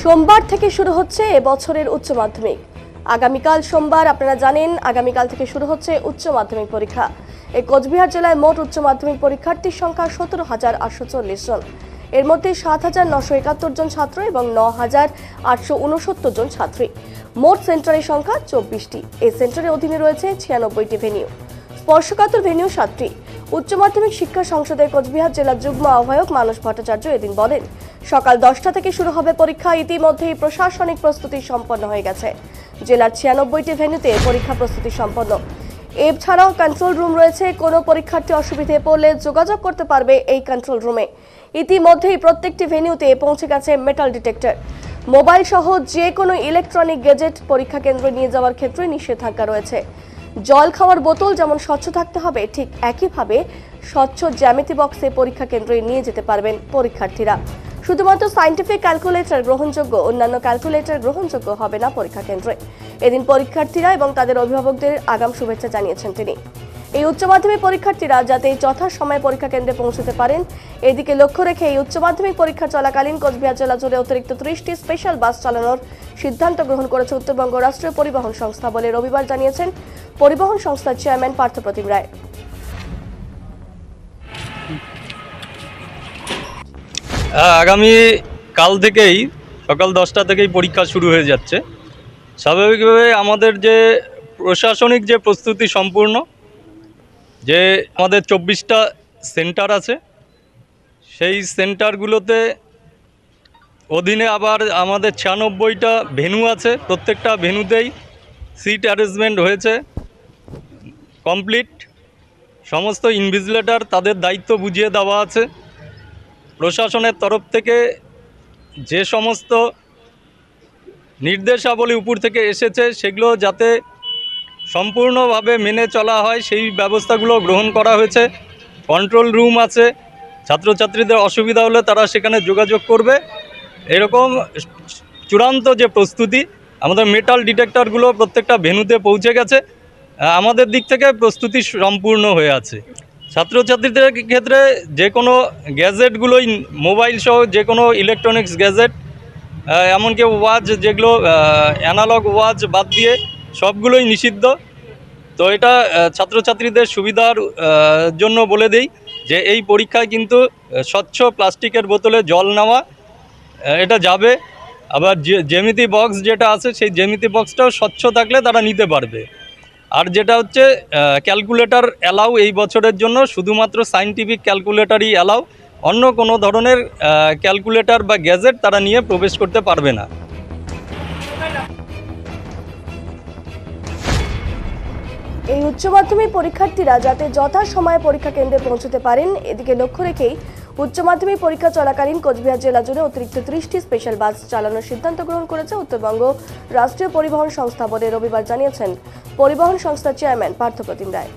সোমবার থেকে শুরু হচ্ছে এবছরের উচ্চ মাধ্যমিক। আগামীকাল সোমবার আপনারা জানেন আগামীকাল থেকে শুরু হচ্ছে উচ্চ মাধ্যমিক পরীক্ষা। এই কোচবিহার জেলায় মোট উচ্চ মাধ্যমিক পরীক্ষার্থীর সংখ্যা 17,840 জন। এর মধ্যে 7,971 জন ছাত্র এবং 9,869 জন ছাত্রী। মোট সেন্টারের সংখ্যা 24টি। এই সেন্টারের অধীনে রয়েছে 96টি ভেন্যু। স্পর্শকাতর ভেন্যু 7টি। উচ্চ মাধ্যমিক শিক্ষা সংসদের কোচবিহার জেলার যুগ্ম আহ্বায়ক মানস ভট্টাচার্য এদিন বলেন, সকাল 10টা থেকে শুরু হবে পরীক্ষা। ইতিমধ্যেই প্রশাসনিক প্রস্তুতি সম্পন্ন হয়ে গেছে। জেলার 96টি ভেন্যুতে পরীক্ষা প্রস্তুতি সম্পন্ন। এছাড়াও কন্ট্রোল রুম রয়েছে। কোনো পরীক্ষার্থী অসুবিধে পড়লে যোগাযোগ করতে পারবে এই কন্ট্রোল রুমে। ইতিমধ্যেই প্রত্যেকটি ভেন্যুতে পৌঁছে গেছে মেটাল ডিটেক্টর। মোবাইল সহ যে কোনো ইলেকট্রনিক গ্যাজেট পরীক্ষা কেন্দ্রে নিয়ে যাওয়ার ক্ষেত্রে নিষেধাজ্ঞা রয়েছে। জল খাওয়ার বোতল যেমন স্বচ্ছ থাকতে হবে, ঠিক একইভাবে স্বচ্ছ জ্যামিতি বক্সে পরীক্ষা কেন্দ্রে নিয়ে যেতে পারবেন পরীক্ষার্থীরা। শুধুমাত্র সায়েন্টিফিক ক্যালকুলেটর গ্রহণযোগ্য, অন্যান্য ক্যালকুলেটর গ্রহণযোগ্য হবে না পরীক্ষা কেন্দ্রে। এদিন পরীক্ষার্থীরা এবং তাদের অভিভাবকদের আগাম শুভেচ্ছা জানিয়েছেন তিনি। এই উচ্চ মাধ্যমিক পরীক্ষার্থীরা যাতে যথাসময়ে পরীক্ষা কেন্দ্রে পৌঁছতে পারেন, এদিকে লক্ষ্য রেখে এই উচ্চ মাধ্যমিক পরীক্ষা চলাকালীন কোচবিহার জেলা জুড়ে অতিরিক্ত 30টি স্পেশাল বাস চালানোর সিদ্ধান্ত গ্রহণ করেছে উত্তরবঙ্গ রাষ্ট্রীয় পরিবহন সংস্থা বলে রবিবার জানিয়েছেন পরিবহন সংস্থার চেয়ারম্যান পার্থপ্রতিম রায়। আগামী কাল থেকেই সকাল 10টা থেকেই পরীক্ষা শুরু হয়ে যাচ্ছে। স্বাভাবিকভাবে আমাদের যে প্রশাসনিক যে প্রস্তুতি সম্পূর্ণ, যে আমাদের 24টা সেন্টার আছে, সেই সেন্টারগুলোতে অধীনে আবার আমাদের 96টা ভেন্যু আছে। প্রত্যেকটা ভেন্যুতেই সিট অ্যারেঞ্জমেন্ট হয়েছে কমপ্লিট। সমস্ত ইনভিজিলেটর তাদের দায়িত্ব বুঝিয়ে দেওয়া আছে। প্রশাসনের তরফ থেকে যে সমস্ত নির্দেশাবলী উপর থেকে এসেছে সেগুলো যাতে সম্পূর্ণভাবে মেনে চলা হয় সেই ব্যবস্থাগুলো গ্রহণ করা হয়েছে। কন্ট্রোল রুম আছে, ছাত্রছাত্রীদের অসুবিধা হলে তারা সেখানে যোগাযোগ করবে। এরকম চূড়ান্ত যে প্রস্তুতি, আমাদের মেটাল ডিটেক্টরগুলো প্রত্যেকটা ভেন্যুতে পৌঁছে গেছে। আমাদের দিক থেকে প্রস্তুতি সম্পূর্ণ হয়ে আছে। ছাত্রছাত্রীদের ক্ষেত্রে যে কোনো গ্যাজেটগুলোই, মোবাইল সহ যে কোনো ইলেকট্রনিক্স গ্যাজেট, এমনকি ওয়াচ, যেগুলো অ্যানালগ ওয়াচ বাদ দিয়ে সবগুলোই নিষিদ্ধ। তো এটা ছাত্রছাত্রীদের সুবিধার জন্য বলে দেই যে এই পরীক্ষায় কিন্তু স্বচ্ছ প্লাস্টিকের বোতলে জল নেওয়া এটা যাবে। আবার জ্যামিতি বক্স যেটা আছে সেই জ্যামিতি বক্সটাও স্বচ্ছ থাকলে তারা নিতে পারবে। আর যেটা হচ্ছে ক্যালকুলেটর অ্যালাউ এই বছরের জন্য শুধুমাত্র সায়েন্টিফিক ক্যালকুলেটরই অ্যালাউ। অন্য কোনো ধরনের ক্যালকুলেটর বা গ্যাজেট তারা নিয়ে প্রবেশ করতে পারবে না। এই উচ্চ মাধ্যমিক পরীক্ষার্থীরা যাতে যথাসময়ে পরীক্ষা কেন্দ্রে পৌঁছতে পারেন, এদিকে লক্ষ্য রেখেই উচ্চ মাধ্যমিক পরীক্ষা চলাকালীন কোচবিহার জেলা জুড়ে অতিরিক্ত 30টি স্পেশাল বাস চালানোর সিদ্ধান্ত গ্রহণ করেছে উত্তরবঙ্গ রাষ্ট্রীয় পরিবহন সংস্থা বলে রবিবার জানিয়েছেন পরিবহন সংস্থার চেয়ারম্যান পার্থপ্রতিম রায়।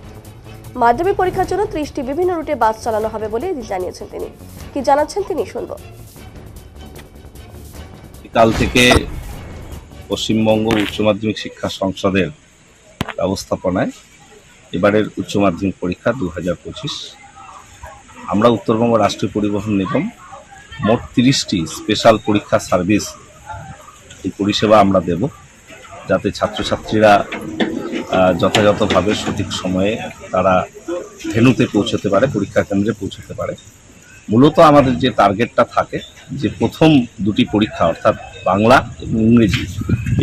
মাধ্যমিক পরীক্ষার জন্য 30টি বিভিন্ন রুটে বাস চালানো হবে বলে এদিন জানিয়েছেন তিনি। কি জানাচ্ছেন তিনি শুনব। কাল থেকে পশ্চিমবঙ্গ উচ্চ মাধ্যমিক শিক্ষা সংসদের ব্যবস্থাপনায় এবারের উচ্চ মাধ্যমিক পরীক্ষা 2025। আমরা উত্তরবঙ্গ রাষ্ট্রীয় পরিবহন নিগম মোট 30টি স্পেশাল পরীক্ষা সার্ভিস এই পরিষেবা আমরা দেব, যাতে ছাত্রছাত্রীরা যথাযথভাবে সঠিক সময়ে তারা ভেন্যুতে পৌঁছতে পারে, পরীক্ষা কেন্দ্রে পৌঁছতে পারে। মূলত আমাদের যে টার্গেটটা থাকে যে প্রথম দুটি পরীক্ষা অর্থাৎ বাংলা এবং ইংরেজি,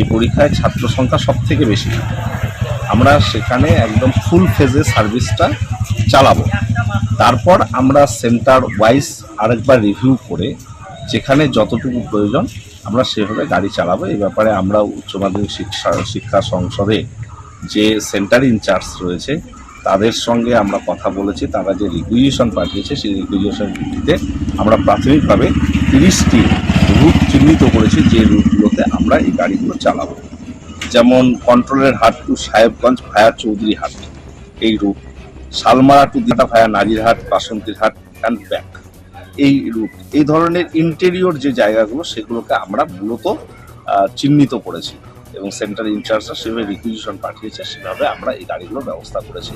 এই পরীক্ষায় ছাত্র সংখ্যা সবথেকে বেশি। আমরা সেখানে একদম ফুল ফেজে সার্ভিসটা চালাবো। তারপর আমরা সেন্টার ওয়াইজ আরেকবার রিভিউ করে যেখানে যতটুকু প্রয়োজন আমরা সেভাবে গাড়ি চালাবো। এই ব্যাপারে আমরা উচ্চ মাধ্যমিক শিক্ষা সংসদে যে সেন্টার ইনচার্জ রয়েছে তাদের সঙ্গে আমরা কথা বলেছি। তারা যে রিকুইজিশন পাঠিয়েছে সেই রিকুইজিশনের ভিত্তিতে আমরা প্রাথমিকভাবে 30টি রুট চিহ্নিত করেছি, যে রুটগুলোতে আমরা এই গাড়িগুলো চালাবো। যেমন কন্ট্রোলের হাট টু সাহেবগঞ্জ ভায়া চৌধুরী হাট এই রুট, শালমারা টু দিঘা ভায়া নাজিরহাট বাসন্তীর হাট অ্যান্ড ব্যাক এই রুট। এই ধরনের ইন্টেরিয়র যে জায়গাগুলো সেগুলোকে আমরা মূলত চিহ্নিত করেছি এবং সেন্টার ইনচার্জরা সেভাবে রিকুইজিশন পাঠিয়েছে, সেভাবে আমরা এই গাড়িগুলোর ব্যবস্থা করেছি।